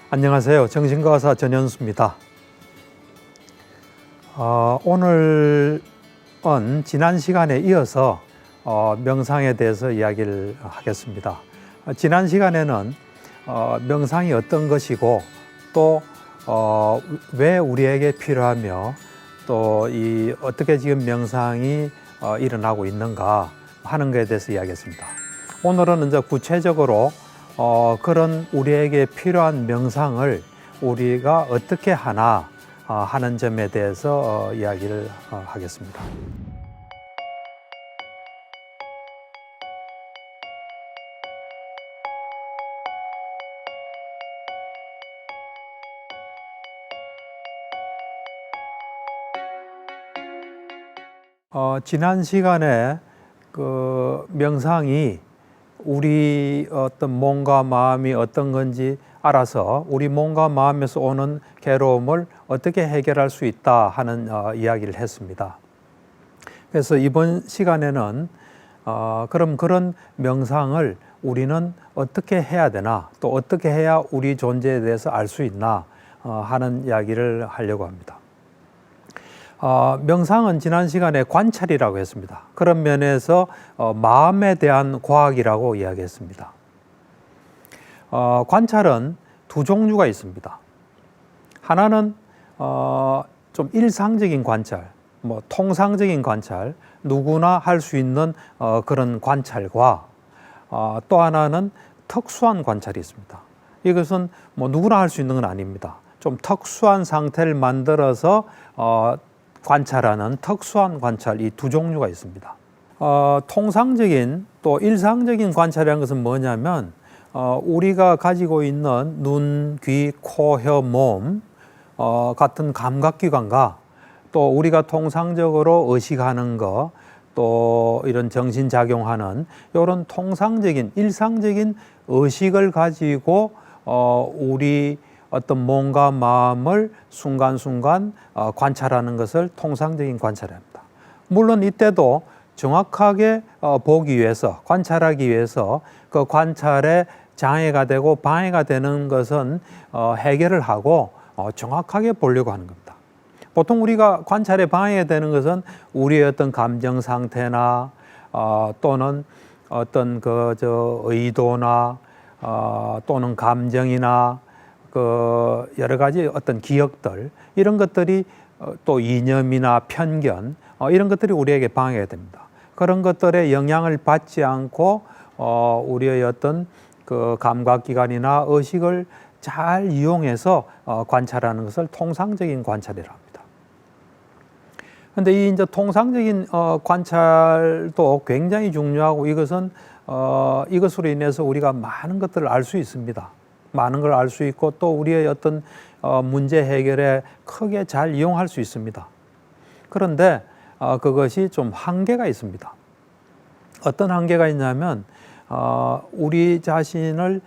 안녕하세요. 정신과의사 전현수입니다. 오늘은 지난 시간에 이어서 명상에 대해서 이야기를 하겠습니다. 지난 시간에는 명상이 어떤 것이고 또 왜 우리에게 필요하며 또 어떻게 지금 명상이 일어나고 있는가 하는 것에 대해서 이야기했습니다. 오늘은 이제 구체적으로 그런 우리에게 필요한 명상을 우리가 어떻게 하나 하는 점에 대해서 이야기를 하겠습니다. 지난 시간에 그 명상이 우리 어떤 몸과 마음이 어떤 건지 알아서 우리 몸과 마음에서 오는 괴로움을 어떻게 해결할 수 있다 하는 이야기를 했습니다. 그래서 이번 시간에는 그럼 그런 명상을 우리는 어떻게 해야 되나, 또 어떻게 해야 우리 존재에 대해서 알 수 있나 하는 이야기를 하려고 합니다. 명상은 지난 시간에 관찰이라고 했습니다. 그런 면에서 마음에 대한 과학이라고 이야기했습니다. 관찰은 두 종류가 있습니다. 하나는 좀 일상적인 관찰, 통상적인 관찰, 누구나 할 수 있는 그런 관찰과 또 하나는 특수한 관찰이 있습니다. 이것은 누구나 할 수 있는 건 아닙니다. 좀 특수한 상태를 만들어서 관찰하는 특수한 관찰, 이 두 종류가 있습니다. 통상적인 또 일상적인 관찰이라는 것은 뭐냐면 우리가 가지고 있는 눈, 귀, 코, 혀, 몸 같은 감각기관과 또 우리가 통상적으로 의식하는 거, 또 이런 정신작용하는 이런 통상적인 일상적인 의식을 가지고 우리 어떤 몸과 마음을 순간순간 관찰하는 것을 통상적인 관찰입니다. 물론 이때도 정확하게 보기 위해서, 관찰하기 위해서 그 관찰에 장애가 되고 방해가 되는 것은 해결을 하고 정확하게 보려고 하는 겁니다. 보통 우리가 관찰에 방해가 되는 것은 우리의 어떤 감정 상태나 또는 어떤 의도나 또는 감정이나 여러 가지 어떤 기억들, 이런 것들이 또 이념이나 편견, 이런 것들이 우리에게 방해가 됩니다. 그런 것들에 영향을 받지 않고 우리의 어떤 그 감각기관이나 의식을 잘 이용해서 관찰하는 것을 통상적인 관찰이라 합니다. 그런데 이 이제 통상적인 관찰도 굉장히 중요하고, 이것은 이것으로 인해서 우리가 많은 것들을 알 수 있습니다. 많은 걸 알 수 있고 또 우리의 어떤 문제 해결에 크게 잘 이용할 수 있습니다. 그런데 그것이 좀 한계가 있습니다. 어떤 한계가 있냐면 우리 자신을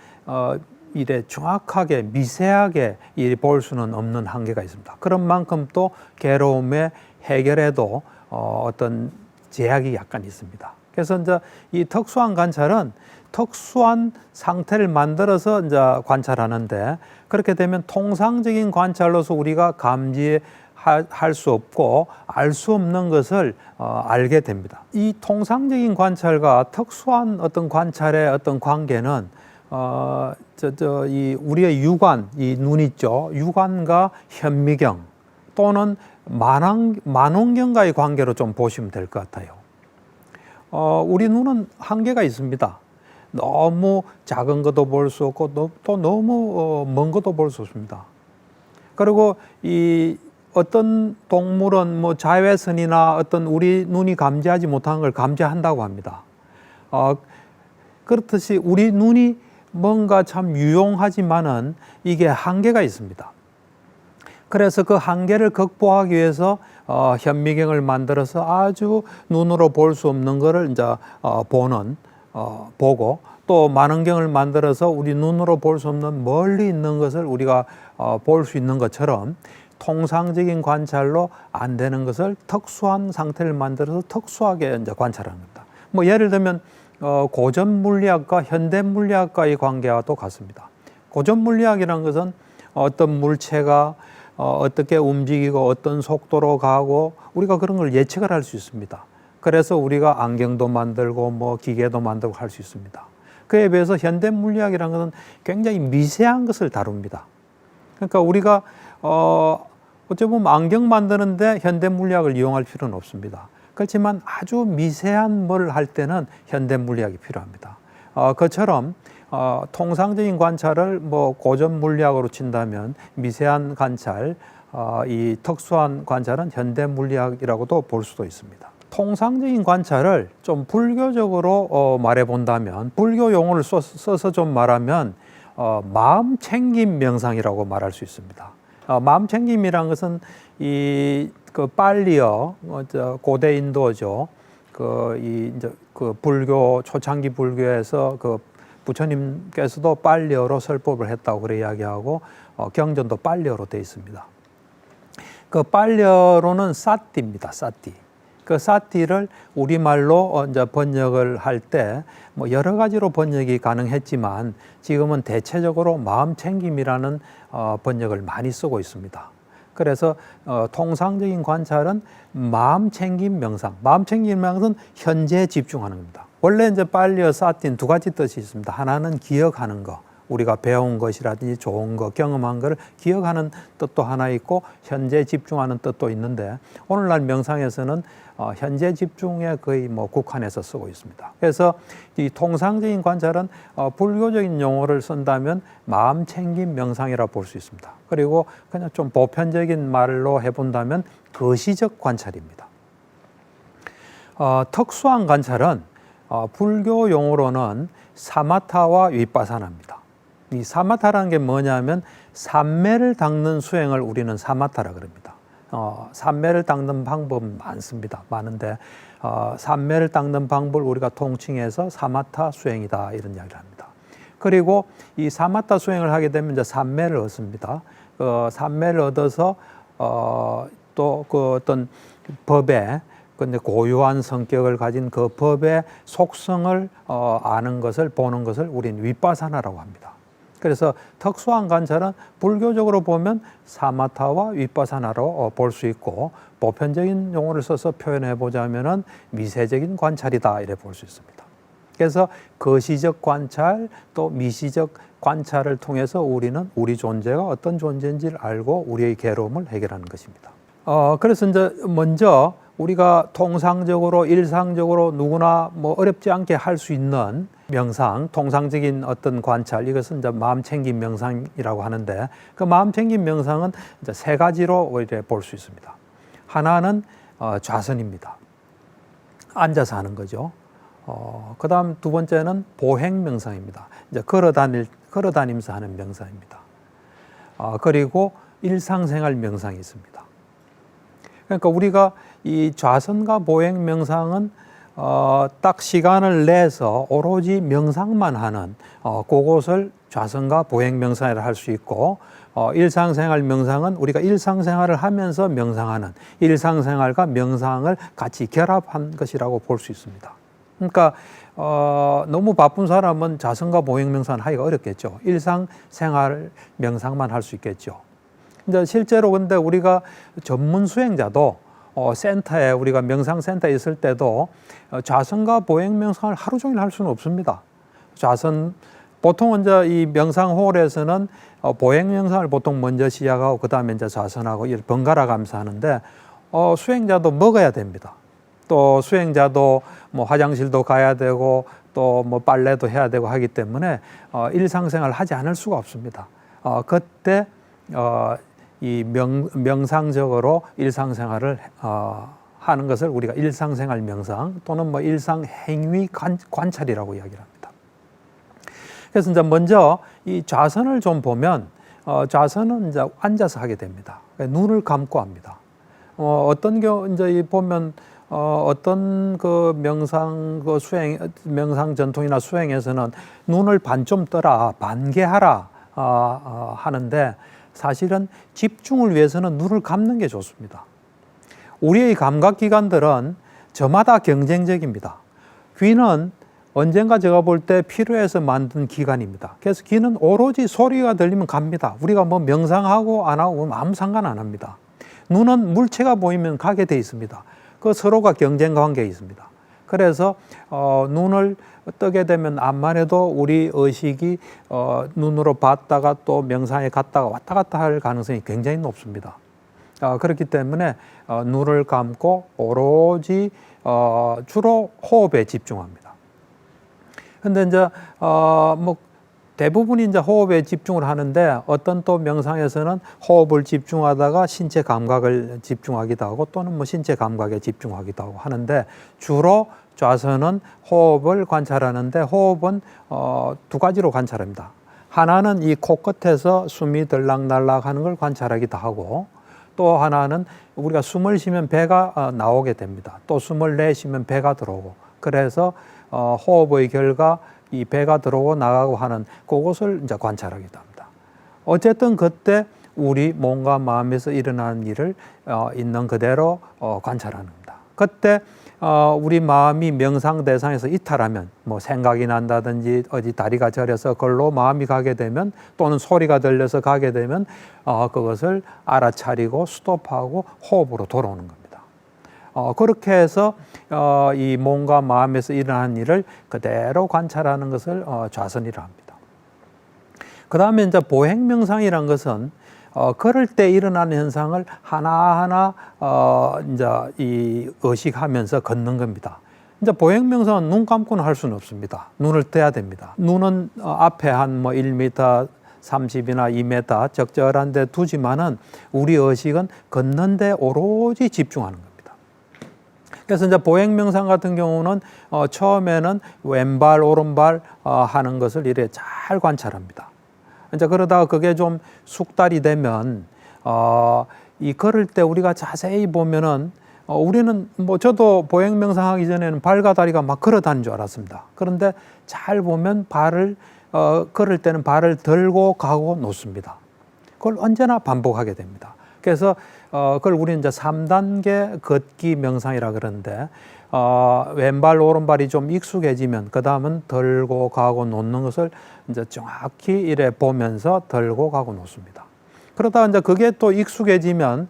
이래 정확하게 미세하게 볼 수는 없는 한계가 있습니다. 그런 만큼 또 괴로움의 해결에도 어떤 제약이 약간 있습니다. 그래서 이제 이 특수한 관찰은 특수한 상태를 만들어서 이제 관찰하는데, 그렇게 되면 통상적인 관찰로서 우리가 감지할 수 없고 알 수 없는 것을 알게 됩니다. 이 통상적인 관찰과 특수한 어떤 관찰의 어떤 관계는 이 우리의 유관, 이 눈 있죠. 유관과 현미경 또는 만원경과의 관계로 좀 보시면 될 것 같아요. 우리 눈은 한계가 있습니다. 너무 작은 것도 볼 수 없고 또 너무 먼 것도 볼 수 없습니다. 그리고 이 어떤 동물은 자외선이나 어떤 우리 눈이 감지하지 못하는 걸 감지한다고 합니다. 그렇듯이 우리 눈이 뭔가 참 유용하지만은 이게 한계가 있습니다. 그래서 그 한계를 극복하기 위해서 현미경을 만들어서 아주 눈으로 볼 수 없는 것을 이제 보고, 또 만원경을 만들어서 우리 눈으로 볼 수 없는 멀리 있는 것을 우리가 볼 수 있는 것처럼 통상적인 관찰로 안 되는 것을 특수한 상태를 만들어서 특수하게 이제 관찰하는 겁니다. 예를 들면 고전 물리학과 현대 물리학과의 관계와 또 같습니다. 고전 물리학이라는 것은 어떤 물체가 어떻게 움직이고 어떤 속도로 가고 우리가 그런 걸 예측을 할 수 있습니다. 그래서 우리가 안경도 만들고 뭐 기계도 만들고 할 수 있습니다. 그에 비해서 현대 물리학이라는 것은 굉장히 미세한 것을 다룹니다. 그러니까 우리가 어찌 보면 안경 만드는데 현대 물리학을 이용할 필요는 없습니다. 그렇지만 아주 미세한 뭘 할 때는 현대 물리학이 필요합니다. 그처럼 통상적인 관찰을 뭐 고전 물리학으로 친다면 미세한 관찰, 이 특수한 관찰은 현대 물리학이라고도 볼 수도 있습니다. 통상적인 관찰을 좀 불교적으로 말해 본다면, 불교 용어를 써서 좀 말하면 마음 챙김 명상이라고 말할 수 있습니다. 마음 챙김이란 것은 그 빨리어, 고대 인도죠. 이제 불교 초창기 불교에서 그 부처님께서도 빨리어로 설법을 했다고 그래 이야기하고 경전도 빨리어로 되어 있습니다. 그 빨리어로는 사띠입니다. 사띠. 그 사띠를 우리말로 이제 번역을 할 때 뭐 여러 가지로 번역이 가능했지만 지금은 대체적으로 마음 챙김이라는 번역을 많이 쓰고 있습니다. 그래서 통상적인 관찰은 마음 챙김 명상. 마음 챙김 명상은 현재에 집중하는 겁니다. 원래 이제 빨리어 사띠는 두 가지 뜻이 있습니다. 하나는 기억하는 거. 우리가 배운 것이라든지 좋은 거, 경험한 것을 기억하는 뜻도 하나 있고 현재 집중하는 뜻도 있는데 오늘날 명상에서는 현재 집중에 거의 뭐 국한해서 쓰고 있습니다. 그래서 이 통상적인 관찰은 불교적인 용어를 쓴다면 마음 챙김 명상이라 볼 수 있습니다. 그리고 그냥 좀 보편적인 말로 해본다면 거시적 관찰입니다. 특수한 관찰은 불교 용어로는 사마타와 위파사나입니다. 이 사마타라는 게 뭐냐면 삼매를 닦는 수행을 우리는 사마타라 그럽니다. 삼매를 닦는 방법은 많습니다. 많은데 삼매를 닦는 방법을 우리가 통칭해서 사마타 수행이다 이런 이야기를 합니다. 그리고 이 사마타 수행을 하게 되면 이제 삼매를 얻습니다. 삼매를 얻어서 또 그 어떤 법에 근데 고유한 성격을 가진 그 법의 속성을 아는 것을 보는 것을 우리는 위파사나라고 합니다. 그래서 특수한 관찰은 불교적으로 보면 사마타와 위파사나로 볼 수 있고 보편적인 용어를 써서 표현해 보자면은 미세적인 관찰이다 이래 볼 수 있습니다. 그래서 거시적 관찰 또 미시적 관찰을 통해서 우리는 우리 존재가 어떤 존재인지를 알고 우리의 괴로움을 해결하는 것입니다. 그래서 이제 먼저 우리가 통상적으로 일상적으로 누구나 뭐 어렵지 않게 할 수 있는 명상, 통상적인 어떤 관찰, 이것은 이제 마음 챙김 명상이라고 하는데 그 마음 챙김 명상은 이제 세 가지로 이렇게 볼 수 있습니다. 하나는 좌선입니다. 앉아서 하는 거죠. 그다음 두 번째는 보행 명상입니다. 이제 걸어다니면서 하는 명상입니다. 그리고 일상생활 명상이 있습니다. 그러니까 우리가 이 좌선과 보행 명상은 딱 시간을 내서 오로지 명상만 하는 그것을 좌선과 보행 명상이라 할 수 있고 일상생활 명상은 우리가 일상생활을 하면서 명상하는 일상생활과 명상을 같이 결합한 것이라고 볼 수 있습니다. 그러니까 너무 바쁜 사람은 좌선과 보행 명상을 하기가 어렵겠죠. 일상생활 명상만 할 수 있겠죠. 근데 실제로 근데 우리가 전문 수행자도 센터에 우리가 명상센터에 있을 때도 좌선과 보행 명상을 하루 종일 할 수는 없습니다. 좌선 보통 이제 이 명상홀에서는 보행 명상을 보통 먼저 시작하고 그 다음에 이제 좌선하고 이렇게 번갈아 가면서 하는데 수행자도 먹어야 됩니다. 또 수행자도 뭐 화장실도 가야 되고 또 뭐 빨래도 해야 되고 하기 때문에 일상생활을 하지 않을 수가 없습니다. 그때 이 명상적으로 일상생활을 하는 것을 우리가 일상생활 명상 또는 뭐 일상행위 관찰이라고 이야기를 합니다. 그래서 이제 먼저 이 좌선을 좀 보면 좌선은 이제 앉아서 하게 됩니다. 눈을 감고 합니다. 어떤 경우 이제 보면 어떤 그 명상 그 수행 명상 전통이나 수행에서는 눈을 반 좀 떠라 반개하라 하는데 사실은 집중을 위해서는 눈을 감는 게 좋습니다. 우리의 감각기관들은 저마다 경쟁적입니다. 귀는 언젠가 제가 볼 때 필요해서 만든 기관입니다. 그래서 귀는 오로지 소리가 들리면 갑니다. 우리가 뭐 명상하고 안 하고 아무 상관 안 합니다. 눈은 물체가 보이면 가게 돼 있습니다. 그 서로가 경쟁 관계에 있습니다. 그래서 눈을 뜨게 되면 암만 해도 우리 의식이 눈으로 봤다가 또 명상에 갔다가 왔다 갔다 할 가능성이 굉장히 높습니다. 그렇기 때문에 눈을 감고 오로지 주로 호흡에 집중합니다. 근데 이제 뭐 대부분이 이제 호흡에 집중을 하는데 어떤 또 명상에서는 호흡을 집중하다가 신체 감각을 집중하기도 하고 또는 뭐 신체 감각에 집중하기도 하고 하는데 주로 좌선은 호흡을 관찰하는데 호흡은 두 가지로 관찰합니다. 하나는 이 코끝에서 숨이 들락날락 하는 걸 관찰하기도 하고 또 하나는 우리가 숨을 쉬면 배가 나오게 됩니다. 또 숨을 내쉬면 배가 들어오고 그래서 호흡의 결과 이 배가 들어오고 나가고 하는 그것을 이제 관찰하기도 합니다. 어쨌든 그때 우리 몸과 마음에서 일어나는 일을 있는 그대로 관찰하는 겁니다. 그때 우리 마음이 명상 대상에서 이탈하면 뭐 생각이 난다든지 어디 다리가 저려서 그걸로 마음이 가게 되면 또는 소리가 들려서 가게 되면 그것을 알아차리고 스톱하고 호흡으로 돌아오는 겁니다. 그렇게 해서 이 몸과 마음에서 일어나는 일을 그대로 관찰하는 것을 좌선이라 합니다. 그 다음에 이제 보행명상이란 것은 걸을 때 일어나는 현상을 하나하나 이제 이 의식하면서 걷는 겁니다. 이제 보행명상은 눈 감고는 할 수는 없습니다. 눈을 떠야 됩니다. 눈은 앞에 한 뭐 1m 30이나 2m 적절한 데 두지만은 우리 의식은 걷는데 오로지 집중하는 겁니다. 그래서 이제 보행명상 같은 경우는 처음에는 왼발, 오른발 하는 것을 이래 잘 관찰합니다. 이제 그러다가 그게 좀 숙달이 되면 이 걸을 때 우리가 자세히 보면은 우리는 뭐 저도 보행명상 하기 전에는 발과 다리가 막 걸어 다니는 줄 알았습니다. 그런데 잘 보면 발을 걸을 때는 발을 들고 가고 놓습니다. 그걸 언제나 반복하게 됩니다. 그래서 그걸 우리는 이제 3단계 걷기 명상이라 그러는데 왼발 오른발이 좀 익숙해지면 그 다음은 들고 가고 놓는 것을 이제 정확히 이래 보면서 들고 가고 놓습니다. 그러다가 이제 그게 또 익숙해지면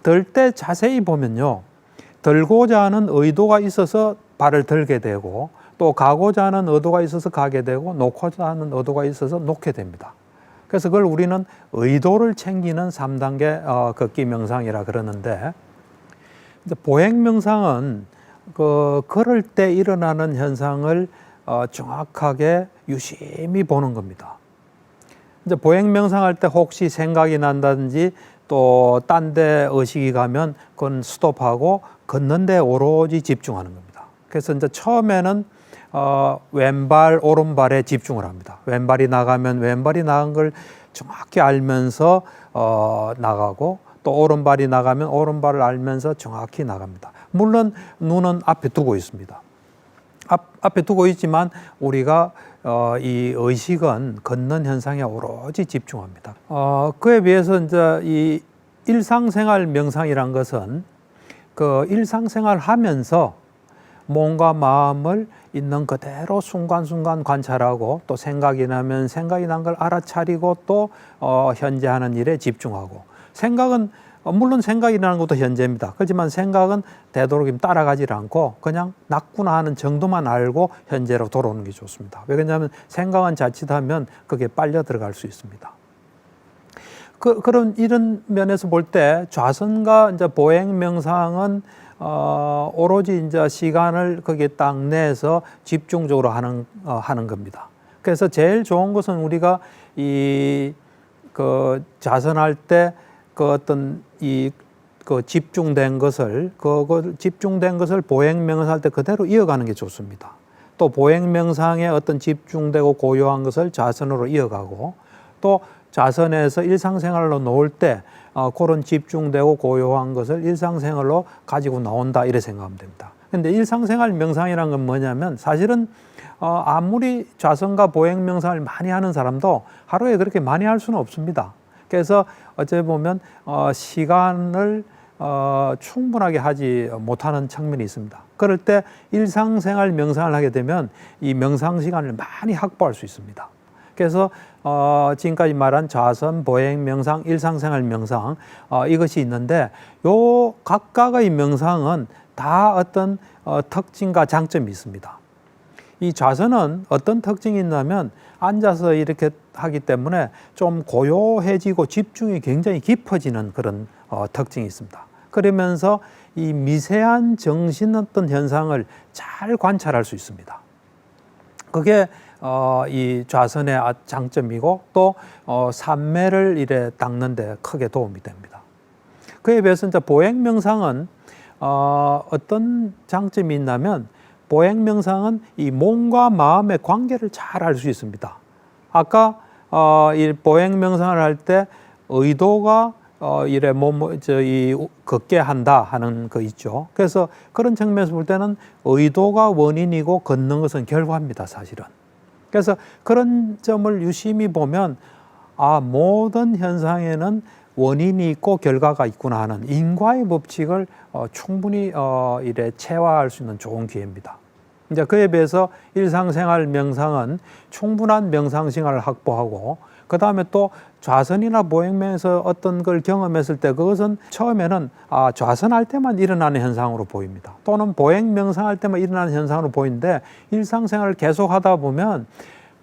들 때 자세히 보면요, 들고자 하는 의도가 있어서 발을 들게 되고 또 가고자 하는 의도가 있어서 가게 되고 놓고자 하는 의도가 있어서 놓게 됩니다. 그래서 그걸 우리는 의도를 챙기는 3단계 걷기 명상이라 그러는데, 이제 보행 명상은 걸을 때 일어나는 현상을 정확하게 유심히 보는 겁니다. 이제 보행 명상할 때 혹시 생각이 난다든지 또 딴 데 의식이 가면 그건 스톱하고 걷는 데 오로지 집중하는 겁니다. 그래서 이제 처음에는 왼발, 오른발에 집중을 합니다. 왼발이 나가면 왼발이 나간 걸 정확히 알면서 나가고 또 오른발이 나가면 오른발을 알면서 정확히 나갑니다. 물론 눈은 앞에 두고 있습니다. 앞에 두고 있지만 우리가 이 의식은 걷는 현상에 오로지 집중합니다. 그에 비해서 이제 이 일상생활 명상이란 것은 그 일상생활 하면서 몸과 마음을 있는 그대로 순간순간 관찰하고 또 생각이 나면 생각이 난 걸 알아차리고 또 현재 하는 일에 집중하고, 생각은 물론 생각이 나는 것도 현재입니다. 그렇지만 생각은 되도록이면 따라가지 않고 그냥 났구나 하는 정도만 알고 현재로 돌아오는 게 좋습니다. 왜냐하면 생각은 자칫하면 그게 빨려 들어갈 수 있습니다. 그런 이런 면에서 볼 때 좌선과 이제 보행 명상은 오로지 이제 시간을 거기에 딱 내서 집중적으로 하는 겁니다. 그래서 제일 좋은 것은 우리가 그 좌선할 때 그 어떤 그 집중된 것을 보행 명상할 때 그대로 이어가는 게 좋습니다. 또 보행 명상에 어떤 집중되고 고요한 것을 좌선으로 이어가고 또 좌선에서 일상생활로 놓을 때 그런 집중되고 고요한 것을 일상생활로 가지고 나온다 이렇게 생각하면 됩니다. 근데 일상생활 명상이란 건 뭐냐면 사실은 아무리 좌선과 보행 명상을 많이 하는 사람도 하루에 그렇게 많이 할 수는 없습니다. 그래서 어찌 보면 시간을 충분하게 하지 못하는 측면이 있습니다. 그럴 때 일상생활 명상을 하게 되면 이 명상 시간을 많이 확보할 수 있습니다. 그래서 지금까지 말한 좌선, 보행 명상, 일상생활 명상 이것이 있는데 요 각각의 명상은 다 어떤 특징과 장점이 있습니다. 이 좌선은 어떤 특징이 있냐면 앉아서 이렇게 하기 때문에 좀 고요해지고 집중이 굉장히 깊어지는 그런 특징이 있습니다. 그러면서 이 미세한 정신 어떤 현상을 잘 관찰할 수 있습니다. 그게 이 좌선의 장점이고 또 산매를 이래 닦는 데 크게 도움이 됩니다. 그에 비해서 이제 보행 명상은 어떤 장점이 있냐면 보행 명상은 이 몸과 마음의 관계를 잘 알 수 있습니다. 아까 이 보행 명상을 할 때 의도가 이래 걷게 한다 하는 거 있죠. 그래서 그런 측면에서 볼 때는 의도가 원인이고 걷는 것은 결과입니다, 사실은. 그래서 그런 점을 유심히 보면 모든 현상에는 원인이 있고 결과가 있구나 하는 인과의 법칙을 충분히 이래 체화할 수 있는 좋은 기회입니다. 이제 그에 비해서 일상생활 명상은 충분한 명상 시간을 확보하고 그 다음에 또 좌선이나 보행면에서 어떤 걸 경험했을 때 그것은 처음에는 좌선할 때만 일어나는 현상으로 보입니다. 또는 보행 명상할 때만 일어나는 현상으로 보이는데 일상생활을 계속 하다 보면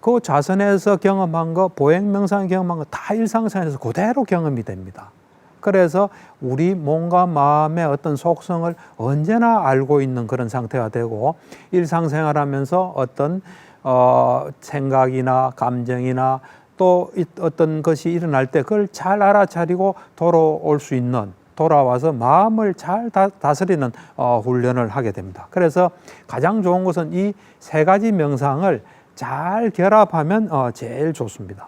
그 좌선에서 경험한 거, 보행 명상 경험한 거 다 일상생활에서 그대로 경험이 됩니다. 그래서 우리 몸과 마음의 어떤 속성을 언제나 알고 있는 그런 상태가 되고 일상생활하면서 어떤 생각이나 감정이나 또 어떤 것이 일어날 때 그걸 잘 알아차리고 돌아올 수 있는 돌아와서 마음을 잘 다스리는 훈련을 하게 됩니다. 그래서 가장 좋은 것은 이 세 가지 명상을 잘 결합하면 제일 좋습니다.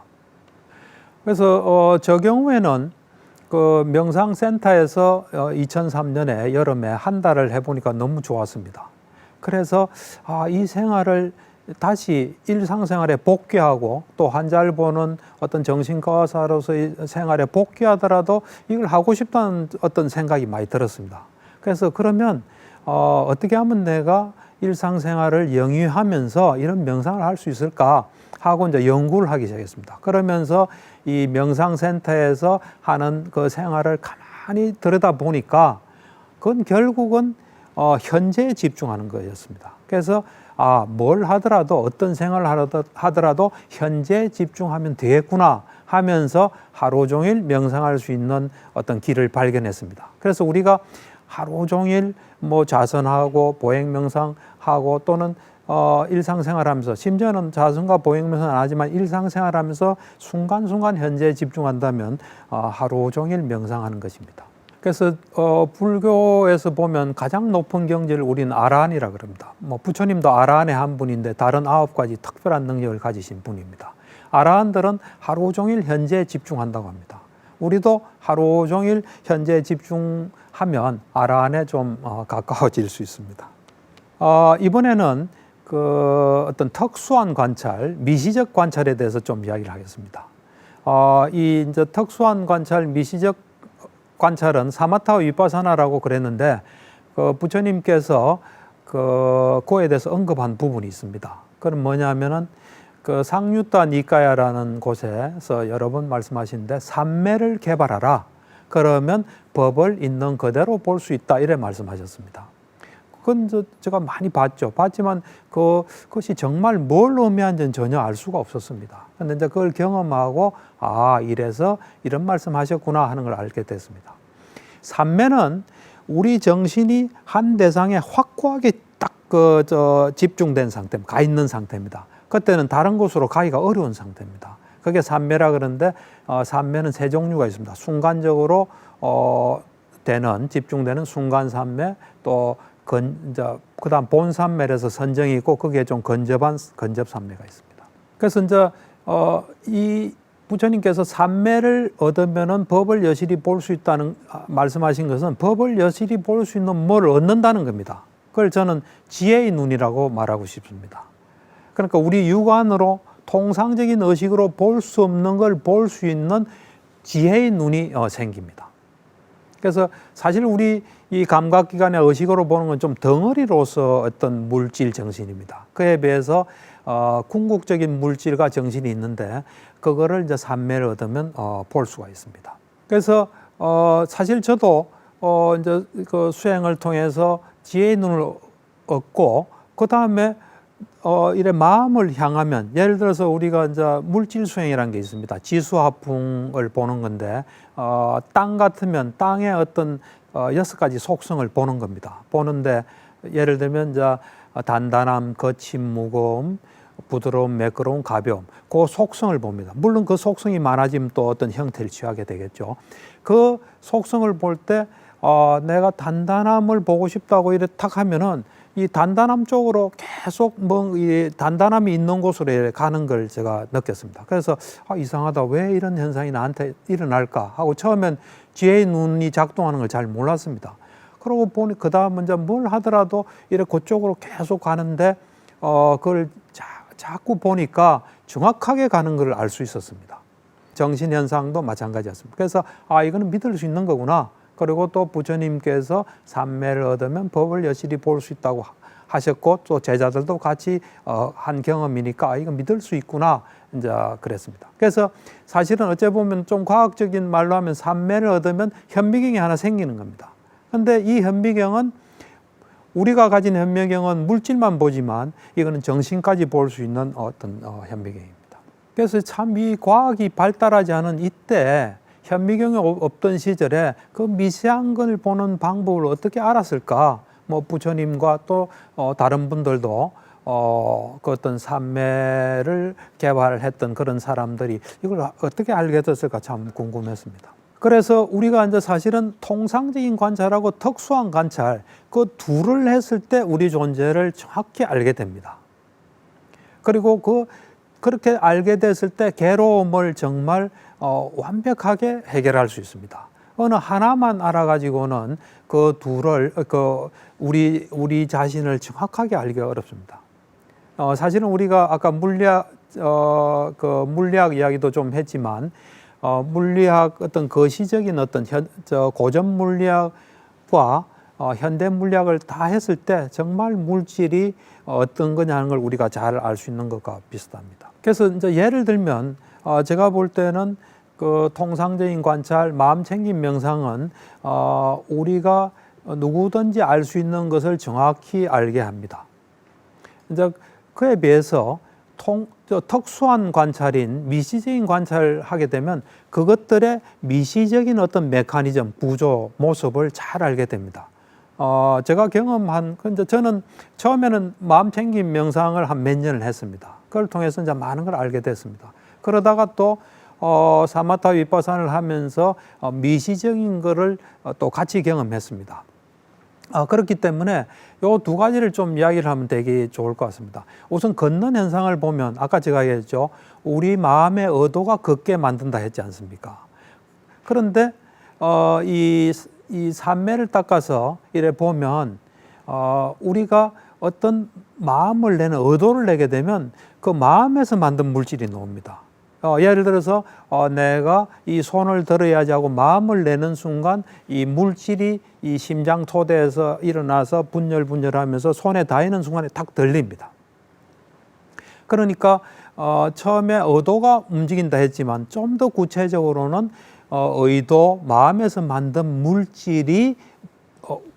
그래서 저 경우에는 그 명상센터에서 2003년에 여름에 한 달을 해보니까 너무 좋았습니다. 그래서 이 생활을 다시 일상생활에 복귀하고 또 환자를 보는 어떤 정신과 의사로서의 생활에 복귀하더라도 이걸 하고 싶다는 어떤 생각이 많이 들었습니다. 그래서 그러면 어떻게 하면 내가 일상생활을 영위하면서 이런 명상을 할 수 있을까 하고 이제 연구를 하기 시작했습니다. 그러면서 이 명상센터에서 하는 그 생활을 가만히 들여다 보니까 그건 결국은 현재에 집중하는 거였습니다. 그래서 뭘 하더라도 어떤 생활을 하더라도 현재에 집중하면 되겠구나 하면서 하루 종일 명상할 수 있는 어떤 길을 발견했습니다. 그래서 우리가 하루 종일 좌선하고 보행 명상하고 또는 일상생활하면서 심지어는 좌선과 보행 명상은 안 하지만 일상생활하면서 순간순간 현재에 집중한다면 하루 종일 명상하는 것입니다. 그래서 불교에서 보면 가장 높은 경지를 우리는 아라한이라 그럽니다. 부처님도 아라한의 한 분인데 다른 9가지 특별한 능력을 가지신 분입니다. 아라한들은 하루 종일 현재에 집중한다고 합니다. 우리도 하루 종일 현재에 집중하면 아라한에 좀 가까워질 수 있습니다. 이번에는 그 어떤 특수한 관찰, 미시적 관찰에 대해서 좀 이야기를 하겠습니다. 이 이제 특수한 관찰, 미시적 관찰은 사마타 위파사나라고 그랬는데 그 부처님께서 그거에 대해서 언급한 부분이 있습니다. 그건 뭐냐면은 그 상유타 니카야라는 곳에서 여러 번 말씀하시는데 산매를 개발하라. 그러면 법을 있는 그대로 볼 수 있다. 이래 말씀하셨습니다. 그건 제가 많이 봤죠. 봤지만 그것이 정말 뭘 의미하는지는 전혀 알 수가 없었습니다. 그런데 이제 그걸 경험하고 이래서 이런 말씀하셨구나 하는 걸 알게 됐습니다. 산매는 우리 정신이 한 대상에 확고하게 딱 집중된 상태, 가 있는 상태입니다. 그때는 다른 곳으로 가기가 어려운 상태입니다. 그게 산매라 그러는데 산매는 세 종류가 있습니다. 순간적으로 되는 집중되는 순간 산매, 또 그다음 본산매에서 선정이 있고 거기에 좀 근접한 근접산매가 있습니다. 그래서 이제 이 부처님께서 산매를 얻으면은 법을 여실히 볼 수 있다는 말씀하신 것은 법을 여실히 볼 수 있는 뭘 얻는다는 겁니다. 그걸 저는 지혜의 눈이라고 말하고 싶습니다. 그러니까 우리 육안으로 통상적인 의식으로 볼 수 없는 걸 볼 수 있는 지혜의 눈이 생깁니다. 그래서 사실 우리 이 감각기관의 의식으로 보는 건 좀 덩어리로서 어떤 물질 정신입니다. 그에 비해서 궁극적인 물질과 정신이 있는데 그거를 이제 삼매를 얻으면 볼 수가 있습니다. 그래서 사실 저도 이제 그 수행을 통해서 지혜의 눈을 얻고 그 다음에 이래 마음을 향하면 예를 들어서 우리가 이제 물질 수행이라는 게 있습니다. 지수화풍을 보는 건데 땅 같으면 땅의 어떤 6가지 속성을 보는 겁니다. 보는데 예를 들면 이제 단단함, 거침, 무거움, 부드러움, 매끄러움, 가벼움 그 속성을 봅니다. 물론 그 속성이 많아지면 또 어떤 형태를 취하게 되겠죠. 그 속성을 볼 때 내가 단단함을 보고 싶다고 이래 탁 하면은 이 단단함 쪽으로 계속 이 단단함이 있는 곳으로 가는 걸 제가 느꼈습니다. 그래서 이상하다. 왜 이런 현상이 나한테 일어날까 하고 처음엔 지혜의 눈이 작동하는 걸 잘 몰랐습니다. 그러고 보니 그 다음 이제 뭘 하더라도 이렇게 그쪽으로 계속 가는데 그걸 자꾸 보니까 정확하게 가는 걸 알 수 있었습니다. 정신 현상도 마찬가지였습니다. 그래서 이거는 믿을 수 있는 거구나. 그리고 또 부처님께서 삼매를 얻으면 법을 여실히 볼 수 있다고 하셨고 또 제자들도 같이 한 경험이니까 이거 믿을 수 있구나 이제 그랬습니다. 그래서 사실은 어째 보면 좀 과학적인 말로 하면 삼매를 얻으면 현미경이 하나 생기는 겁니다. 그런데 이 현미경은 우리가 가진 현미경은 물질만 보지만 이거는 정신까지 볼 수 있는 어떤 현미경입니다. 그래서 참 이 과학이 발달하지 않은 이때 현미경이 없던 시절에 그 미세한 걸 보는 방법을 어떻게 알았을까? 뭐 부처님과 또 다른 분들도 그 어떤 삼매를 개발했던 그런 사람들이 이걸 어떻게 알게 됐을까 참 궁금했습니다. 그래서 우리가 이제 사실은 통상적인 관찰하고 특수한 관찰 그 둘을 했을 때 우리 존재를 정확히 알게 됩니다. 그리고 그렇게 알게 됐을 때 괴로움을 정말 완벽하게 해결할 수 있습니다. 어느 하나만 알아가지고는 그 둘을 우리 자신을 정확하게 알기가 어렵습니다. 사실은 우리가 아까 물리학 이야기도 좀 했지만 물리학 어떤 거시적인 어떤 고전 물리학과 현대 물리학을 다 했을 때 정말 물질이 어떤 거냐는 걸 우리가 잘 알 수 있는 것과 비슷합니다. 그래서 이제 예를 들면 제가 볼 때는 그 통상적인 관찰, 마음 챙김 명상은 우리가 누구든지 알 수 있는 것을 정확히 알게 합니다. 이제 그에 비해서 특수한 관찰인 미시적인 관찰을 하게 되면 그것들의 미시적인 어떤 메커니즘, 구조, 모습을 잘 알게 됩니다. 제가 경험한, 근데 저는 처음에는 마음 챙김 명상을 한 몇 년을 했습니다. 그걸 통해서 이제 많은 걸 알게 됐습니다. 그러다가 또 사마타 위파사나를 하면서 미시적인 거를 또 같이 경험했습니다. 그렇기 때문에 요 두 가지를 좀 이야기를 하면 되게 좋을 것 같습니다. 우선 걷는 현상을 보면 아까 제가 얘기했죠. 우리 마음의 의도가 걷게 만든다 했지 않습니까? 그런데 이 삼매를 닦아서 이래 보면 우리가 어떤 마음을 내는 의도를 내게 되면 그 마음에서 만든 물질이 나옵니다. 예를 들어서 내가 이 손을 들어야지 하고 마음을 내는 순간 이 물질이 이 심장 토대에서 일어나서 분열하면서 손에 닿이는 순간에 탁 들립니다. 그러니까 처음에 의도가 움직인다 했지만 좀 더 구체적으로는 의도, 마음에서 만든 물질이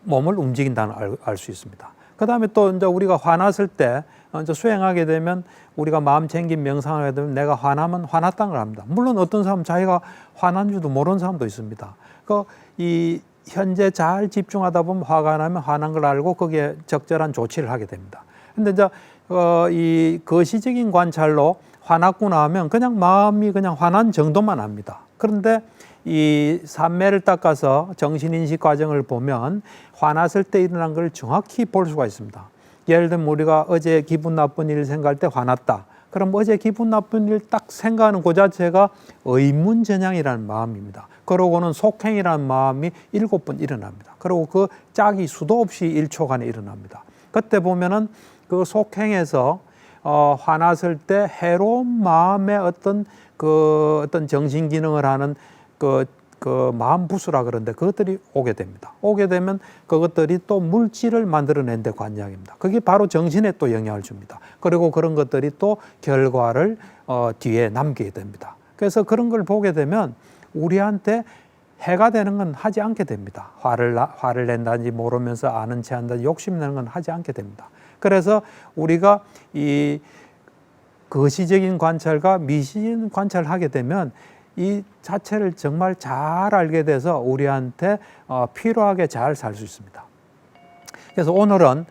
몸을 움직인다는 걸 알 수 있습니다. 그 다음에 또 이제 우리가 화났을 때 이제 수행하게 되면 우리가 마음 챙김 명상을 하게 되면 내가 화나면 화났다는 걸 합니다. 물론 어떤 사람은 자기가 화난 줄도 모르는 사람도 있습니다. 이 현재 잘 집중하다 보면 화가 나면 화난 걸 알고 거기에 적절한 조치를 하게 됩니다. 근데 이제 이 거시적인 관찰로 화났구나 하면 그냥 마음이 그냥 화난 정도만 압니다. 그런데 이 삼매를 닦아서 정신인식 과정을 보면 화났을 때 일어난 걸 정확히 볼 수가 있습니다. 예를 들면 우리가 어제 기분 나쁜 일을 생각할 때 화났다. 그럼 어제 기분 나쁜 일 딱 생각하는 그 자체가 의문전향이라는 마음입니다. 그러고는 속행이라는 마음이 7번 일어납니다. 그리고 그 짝이 수도 없이 1초간에 일어납니다. 그때 보면은 그 속행에서 화났을 때 해로운 마음의 어떤 정신 기능을 하는 그 마음 부수라 그러는데 그것들이 오게 됩니다. 오게 되면 그것들이 또 물질을 만들어낸 데 관장입니다. 그게 바로 정신에 또 영향을 줍니다. 그리고 그런 것들이 또 결과를 뒤에 남기게 됩니다. 그래서 그런 걸 보게 되면 우리한테 해가 되는 건 하지 않게 됩니다. 화를 낸다든지 모르면서 아는 체 한다든지 욕심내는 건 하지 않게 됩니다. 그래서 우리가 이 거시적인 관찰과 미시적인 관찰을 하게 되면 이 자체를 정말 잘 알게 돼서 우리한테 필요하게 잘 살 수 있습니다. 그래서 오늘은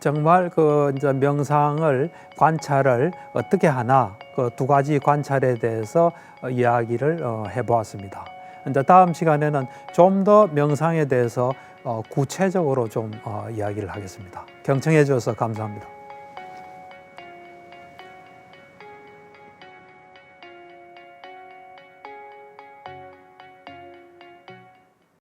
정말 그 이제 명상을 관찰을 어떻게 하나 그 두 가지 관찰에 대해서 이야기를 해보았습니다. 이제 다음 시간에는 좀 더 명상에 대해서 구체적으로 좀 이야기를 하겠습니다. 경청해 주셔서 감사합니다.